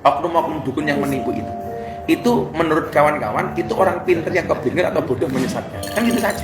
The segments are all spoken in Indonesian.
oknum-oknum dukun yang menipu itu menurut kawan-kawan itu orang pintar yang kebingungan atau bodoh menyesatkan, kan gitu saja.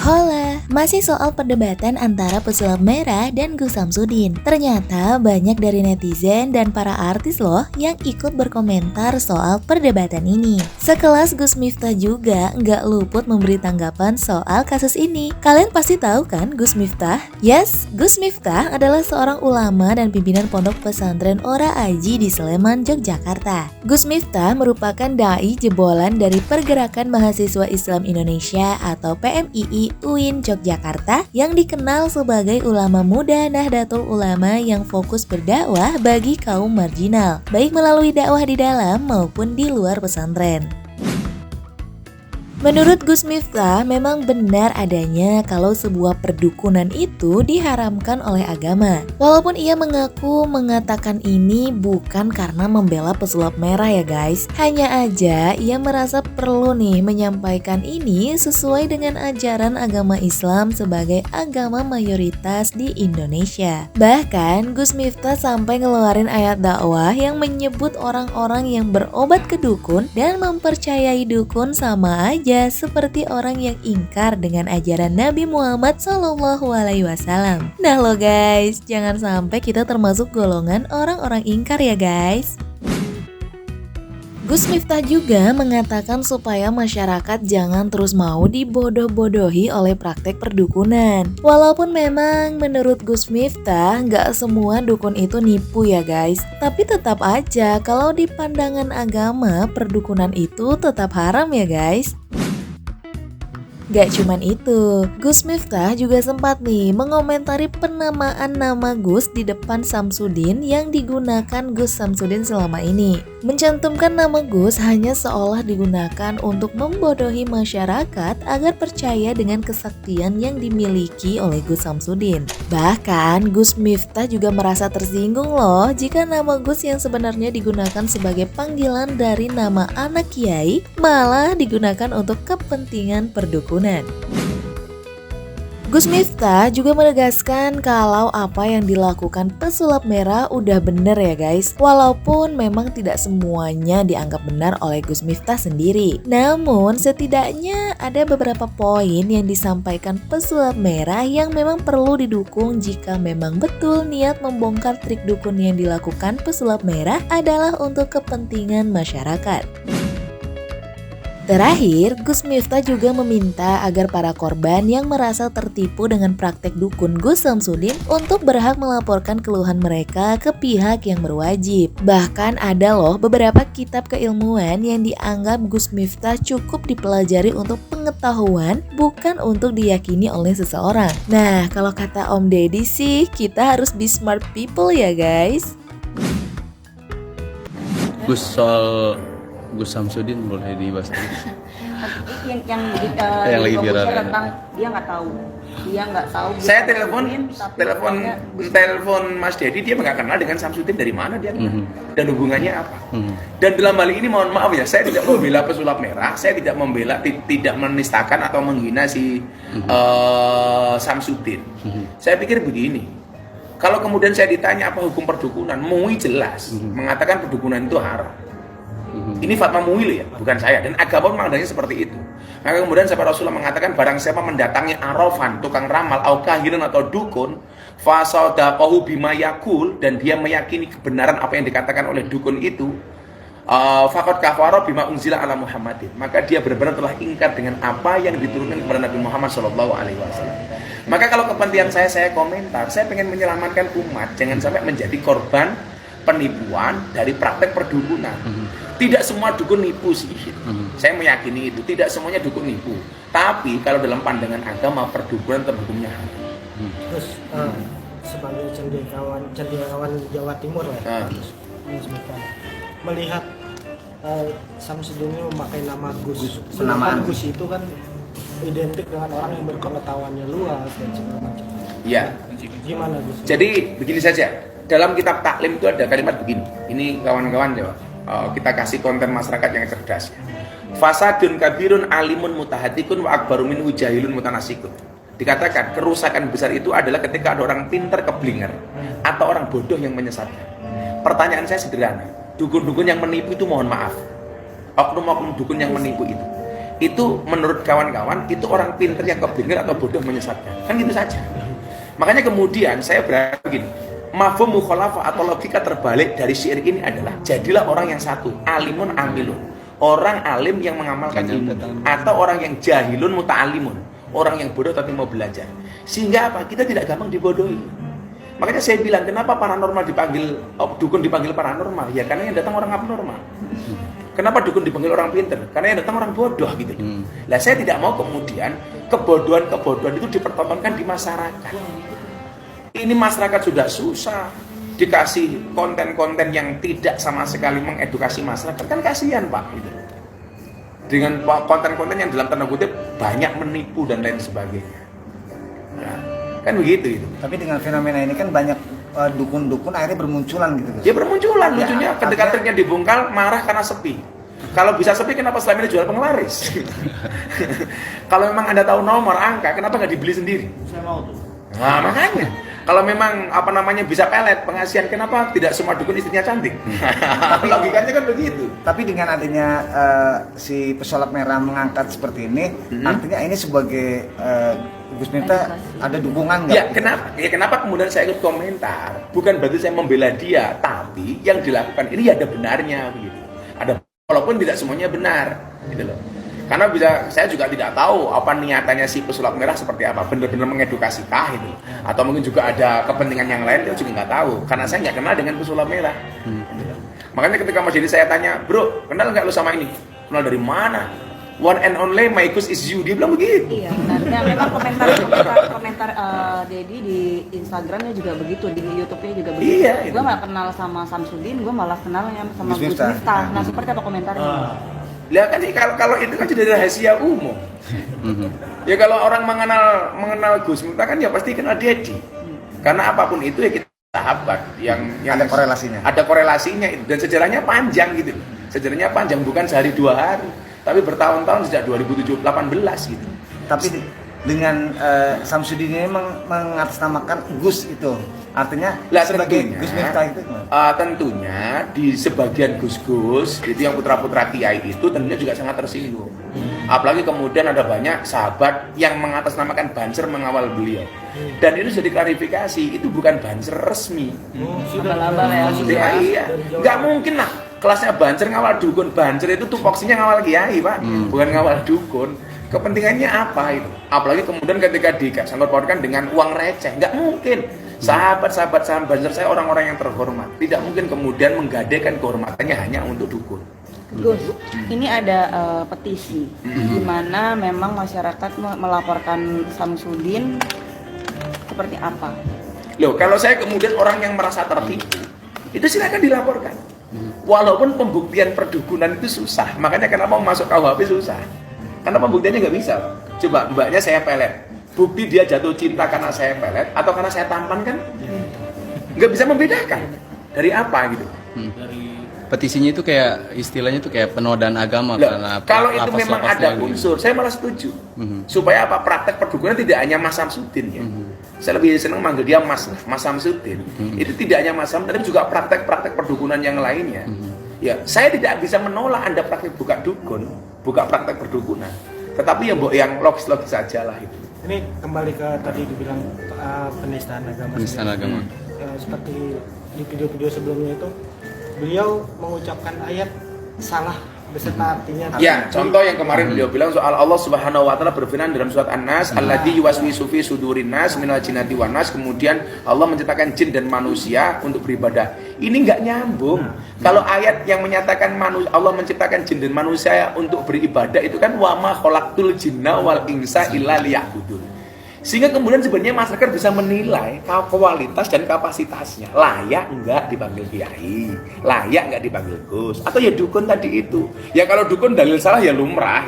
Hola, masih soal perdebatan antara pesulap merah dan Gus Samsudin. Ternyata banyak dari netizen dan para artis loh yang ikut berkomentar soal perdebatan ini. Sekelas Gus Miftah juga nggak luput memberi tanggapan soal kasus ini. Kalian pasti tahu kan Gus Miftah? Yes, Gus Miftah adalah seorang ulama dan pimpinan pondok pesantren Ora Aji di Sleman, Yogyakarta. Gus Miftah merupakan dai jebolan dari Pergerakan Mahasiswa Islam Indonesia atau PMII UIN Yogyakarta yang dikenal sebagai ulama muda Nahdlatul Ulama yang fokus berdakwah bagi kaum marginal, baik melalui dakwah di dalam maupun di luar pesantren. Menurut Gus Miftah, memang benar adanya kalau sebuah perdukunan itu diharamkan oleh agama. Walaupun ia mengaku mengatakan ini bukan karena membela pesulap merah ya guys. Hanya aja ia merasa perlu nih menyampaikan ini sesuai dengan ajaran agama Islam sebagai agama mayoritas di Indonesia. Bahkan Gus Miftah sampai ngeluarin ayat dakwah yang menyebut orang-orang yang berobat ke dukun dan mempercayai dukun sama aja seperti orang yang ingkar dengan ajaran Nabi Muhammad SAW. Nah lo guys, jangan sampai kita termasuk golongan orang-orang ingkar ya guys. Gus Miftah juga mengatakan supaya masyarakat jangan terus mau dibodoh-bodohi oleh praktek perdukunan. Walaupun memang menurut Gus Miftah nggak semua dukun itu nipu ya guys, tapi tetap aja kalau di pandangan agama perdukunan itu tetap haram ya guys. Gak cuman itu, Gus Miftah juga sempat nih mengomentari penamaan nama Gus di depan Samsudin yang digunakan Gus Samsudin selama ini. Mencantumkan nama Gus hanya seolah digunakan untuk membodohi masyarakat agar percaya dengan kesaktian yang dimiliki oleh Gus Samsudin. Bahkan Gus Miftah juga merasa tersinggung loh jika nama Gus yang sebenarnya digunakan sebagai panggilan dari nama anak kiai malah digunakan untuk kepentingan perdukunan. Gus Miftah juga menegaskan kalau apa yang dilakukan pesulap merah udah bener ya guys. Walaupun memang tidak semuanya dianggap benar oleh Gus Miftah sendiri. Namun setidaknya ada beberapa poin yang disampaikan pesulap merah yang memang perlu didukung jika memang betul niat membongkar trik dukun yang dilakukan pesulap merah adalah untuk kepentingan masyarakat. Terakhir, Gus Miftah juga meminta agar para korban yang merasa tertipu dengan praktek dukun Gus Samsudin untuk berhak melaporkan keluhan mereka ke pihak yang berwajib. Bahkan ada loh beberapa kitab keilmuan yang dianggap Gus Miftah cukup dipelajari untuk pengetahuan, bukan untuk diyakini oleh seseorang. Nah, kalau kata Om Deddy sih, kita harus be smart people ya guys. Gus Samsudin boleh dibahas lagi. Yang lagi viral tentang dia nggak tahu. Saya telepon Mas Dedi, dia nggak kenal dengan Samsudin, dari mana dia kenal dan hubungannya apa. Dan dalam hal ini mohon maaf ya, saya tidak membela pesulap merah, saya tidak membela, tidak menistakan atau menghina si Samsudin. Saya pikir begini, kalau kemudian saya ditanya apa hukum perdukunan, MUI jelas mengatakan perdukunan itu haram. Ini fatwa MUI ya, bukan saya, dan agama memandangnya seperti itu. Maka kemudian sahabat Rasulullah mengatakan barang siapa mendatangi arafan, tukang ramal, au kahinan atau dukun, fasadaqahu bima yaqul, dan dia meyakini kebenaran apa yang dikatakan oleh dukun itu, faqad kafara bima unzila ala Muhammadin, maka dia benar-benar telah ingkar dengan apa yang diturunkan kepada Nabi Muhammad SAW. Maka kalau kepentingan saya komentar, saya pengen menyelamatkan umat jangan sampai menjadi korban penipuan dari praktek perdukunan. Tidak semua dukun nipu sih. Saya meyakini itu, tidak semuanya dukun nipu. Tapi kalau dalam pandangan agama, perdukunan tetap hukumnya haram. Terus sebagai cendekiawan Jawa Timur ya, melihat Samsudin ini memakai nama Gus. Penamaan Gus itu kan identik dengan orang yang berpengetahuannya luas dan segala macam. Iya. Gimana Gus? Jadi begini saja. Dalam kitab taklim itu ada kalimat begini. Ini kawan-kawan Jawa. Kita kasih konten masyarakat yang cerdas. Fasadun kabirun alimun mutahatikun wa akbaru minhu jahilun mutanasikun. Dikatakan kerusakan besar itu adalah ketika ada orang pintar keblinger atau orang bodoh yang menyesatkan. Pertanyaan saya sederhana, dukun-dukun yang menipu itu mohon maaf, oknum-oknum dukun yang menipu itu menurut kawan-kawan itu orang pintar yang keblinger atau bodoh menyesatkan, kan gitu saja. Makanya kemudian saya berarti begini, mafhum mukhalafah atau logika terbalik dari syair ini adalah jadilah orang yang satu, alimun amilun, orang alim yang mengamalkan ilmu, atau orang yang jahilun muta'alimun, orang yang bodoh tapi mau belajar. Sehingga apa? Kita tidak gampang dibodohi. Makanya saya bilang, kenapa paranormal dipanggil, dukun dipanggil paranormal? Ya karena yang datang orang abnormal. Kenapa dukun dipanggil orang pinter? Karena yang datang orang bodoh gitu. Nah, saya tidak mau kemudian kebodohan itu dipertontonkan di masyarakat. Ini masyarakat sudah susah, dikasih konten-konten yang tidak sama sekali mengedukasi masyarakat, kan kasihan Pak gitu. Dengan konten-konten yang dalam tanda kutip banyak menipu dan lain sebagainya. Nah, kan begitu itu. Tapi dengan fenomena ini kan banyak dukun-dukun akhirnya bermunculan gitu. Ya bermunculan, lucunya ketika triknya dibongkar marah karena sepi. Kalau bisa sepi kenapa selama ini jual penglaris? Kalau memang Anda tahu nomor angka, kenapa nggak dibeli sendiri? Saya mau tuh. Nah makanya, kalau memang bisa pelet pengasihan, kenapa tidak semua dukun istrinya cantik? Tapi logikanya kan begitu. Tapi dengan adanya si pesulap merah mengangkat seperti ini, artinya ini sebagai Gus Miftah ada dukungan nggak? Ya kenapa kemudian saya ikut komentar? Bukan berarti saya membela dia, tapi yang dilakukan ini ada benarnya begitu. Ada walaupun tidak semuanya benar, gitu loh. Karena saya juga tidak tahu apa niatannya si pesulap merah seperti apa, benar-benar mengedukasi kah itu, atau mungkin juga ada kepentingan yang lain, saya juga nggak tahu. Karena saya nggak kenal dengan pesulap merah. Makanya ketika Mas Jadi saya tanya, bro, kenal nggak lu sama ini? Kenal dari mana? One and only my Gus is you, dia bilang begitu. Iya, benar. Memang komentar Dedi di Instagramnya juga begitu, di YouTube-nya juga begitu. Iya, gue nggak kenal sama Samsudin, gue malah kenalnya sama Gus Miftah. Nah, seperti apa komentarnya? Lihat kan kalau itu kan jadi rahasia umum. Ya kalau orang mengenal Gus Miftah kan ya pasti kenal Dedi. Karena apapun itu ya kita sahabat yang ada korelasinya. Ada korelasinya itu dan sejarahnya panjang gitu. Sejarahnya panjang bukan sehari 2 hari. Tapi bertahun-tahun sejak 2018 gitu. Tapi dengan Samsudin ini mengatasnamakan Gus itu, artinya sebagai Gus Miftah itu tentunya di sebagian Gus-Gus itu yang putra-putra kiai itu tentunya juga sangat tersinggung. Apalagi kemudian ada banyak sahabat yang mengatasnamakan Banser mengawal beliau. Dan itu sudah diklarifikasi, itu bukan Banser resmi. Abal-abal ya. Iya, nggak mungkin lah. Kelasnya Banser ngawal dukun, Banser itu tupoksinya ngawal kiai Pak, bukan ngawal dukun. Kepentingannya apa itu? Apalagi kemudian ketika disangkut pautkan dengan uang receh, nggak mungkin. Sahabat Banser saya orang-orang yang terhormat, tidak mungkin kemudian menggadaikan kehormatannya hanya untuk dukun. Gus, ini ada petisi di mana memang masyarakat melaporkan Samsudin seperti apa? Loh, kalau saya kemudian orang yang merasa tertipu, itu silakan dilaporkan. Walaupun pembuktian perdukunan itu susah, makanya kenapa mau masuk KUHP susah. Karena pembuktiannya nggak bisa. Coba mbaknya saya pelet, bukti dia jatuh cinta karena saya pelet atau karena saya tampan kan? Nggak bisa membedakan. Dari apa gitu? Petisinya itu kayak istilahnya itu kayak penodaan agama. Loh, kalau itu memang ada unsur, saya malah setuju. Supaya apa? Praktek perdukunan tidak hanya Mas Samsudin ya. Saya lebih senang manggil dia Mas Samsudin. Itu tidak hanya Mas Samsudin, tapi juga praktek-praktek perdukunan yang lainnya. Ya, saya tidak bisa menolak Anda praktek buka dukun, buka praktek perdukunan. Tetapi yang logis-logis saja lah itu. Ini kembali ke tadi dibilang penistaan agama. Penistaan agama. Ya, seperti di video-video sebelumnya itu, beliau mengucapkan ayat salah beserta artinya. Ya, contoh yang kemarin beliau bilang soal Allah Subhanahu wa taala berfirman dalam surat An-Nas, alladzi yuwaswisu fi sudurin nas minal jinnati wan nas, kemudian Allah menciptakan jin dan manusia untuk beribadah. Ini enggak nyambung. Kalau ayat yang menyatakan Allah menciptakan jin dan manusia untuk beribadah itu kan wa ma khalaqtul jinna wal insa illa liya'budun. Sehingga kemudian sebenarnya masyarakat bisa menilai kualitas dan kapasitasnya. Layak enggak dipanggil kiai, layak enggak dipanggil Gus, atau ya dukun tadi itu. Ya kalau dukun dalil salah ya lumrah.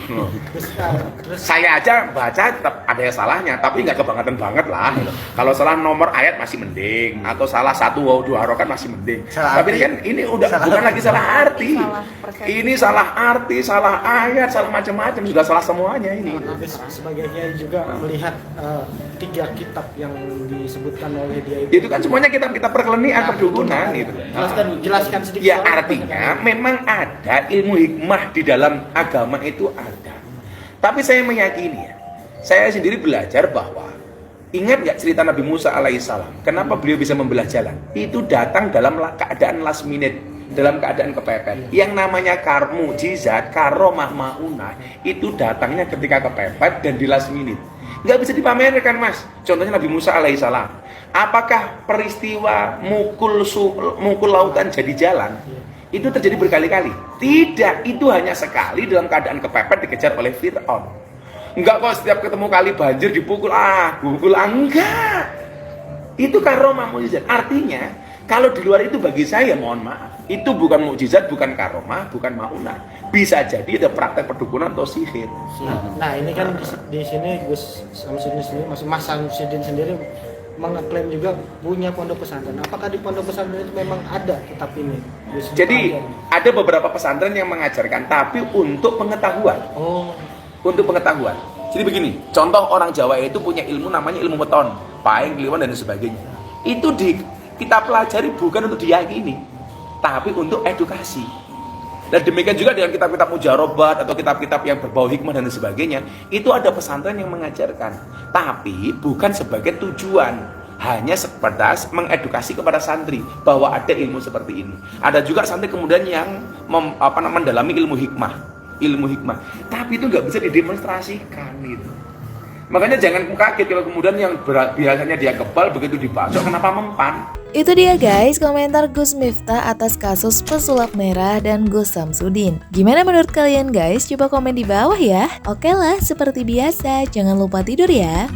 Terus Saya aja baca tetap ada yang salahnya, tapi nggak kebangetan banget lah. Kalau salah nomor ayat masih mending, atau salah satu waw dua harokat masih mending. Salah Tapi arti. ini kan ini udah Salah bukan arti. lagi salah arti. Salah persepsi. Ini salah arti, salah ayat, salah macam-macam, juga salah semuanya ini. Habis sebagai kiai juga melihat 3 kitab yang disebutkan oleh dia Itu kan semuanya kitab-kitab perkelenian, perdukunan gitu. jelaskan sedikit. Ya soal artinya memang ada ilmu hikmah di dalam agama itu ada. Tapi saya meyakini ya, saya sendiri belajar bahwa ingat nggak cerita Nabi Musa alaihissalam? Kenapa beliau bisa membelah jalan? Itu datang dalam keadaan last minute, dalam keadaan kepepet. Yang namanya mukjizat, karomah maunah itu datangnya ketika kepepet dan di last minute. Nggak bisa dipamerkan mas. Contohnya Nabi Musa alaihissalam. Apakah peristiwa mukul lautan jadi jalan itu terjadi berkali-kali? Tidak, itu hanya sekali dalam keadaan kepepet dikejar oleh Fir'aun. Enggak kok setiap ketemu kali banjir dipukul enggak. Itu karomah mukjizat. Artinya kalau di luar itu bagi saya mohon maaf, itu bukan mukjizat, bukan karomah, bukan maunah. Bisa jadi ada praktek perdukunan atau sihir. Nah ini kan di sini Gus Samsudin sendiri, Mas Samsudin sendiri mengeklaim juga punya pondok pesantren. Apakah di pondok pesantren itu memang ada kitab ini? Gus? Jadi ada beberapa pesantren yang mengajarkan, tapi untuk pengetahuan. Oh, Untuk pengetahuan. Jadi begini, contoh orang Jawa itu punya ilmu namanya ilmu weton, paing, kliwon dan sebagainya. Itu kita pelajari bukan untuk diyakini, tapi untuk edukasi. Dan demikian juga dengan kitab-kitab mujarobat atau kitab-kitab yang berbau hikmah dan sebagainya, itu ada pesantren yang mengajarkan, tapi bukan sebagai tujuan, hanya sebatas mengedukasi kepada santri bahwa ada ilmu seperti ini. Ada juga santri kemudian yang mendalami ilmu hikmah, tapi itu nggak bisa didemonstrasikan gitu. Makanya jangan kaget kalau kemudian yang biasanya dia kebal begitu dibacok kenapa mempan. Itu dia guys komentar Gus Miftah atas kasus pesulap merah dan Gus Samsudin. Gimana menurut kalian guys? Coba komen di bawah ya. Oke lah, seperti biasa, jangan lupa tidur ya.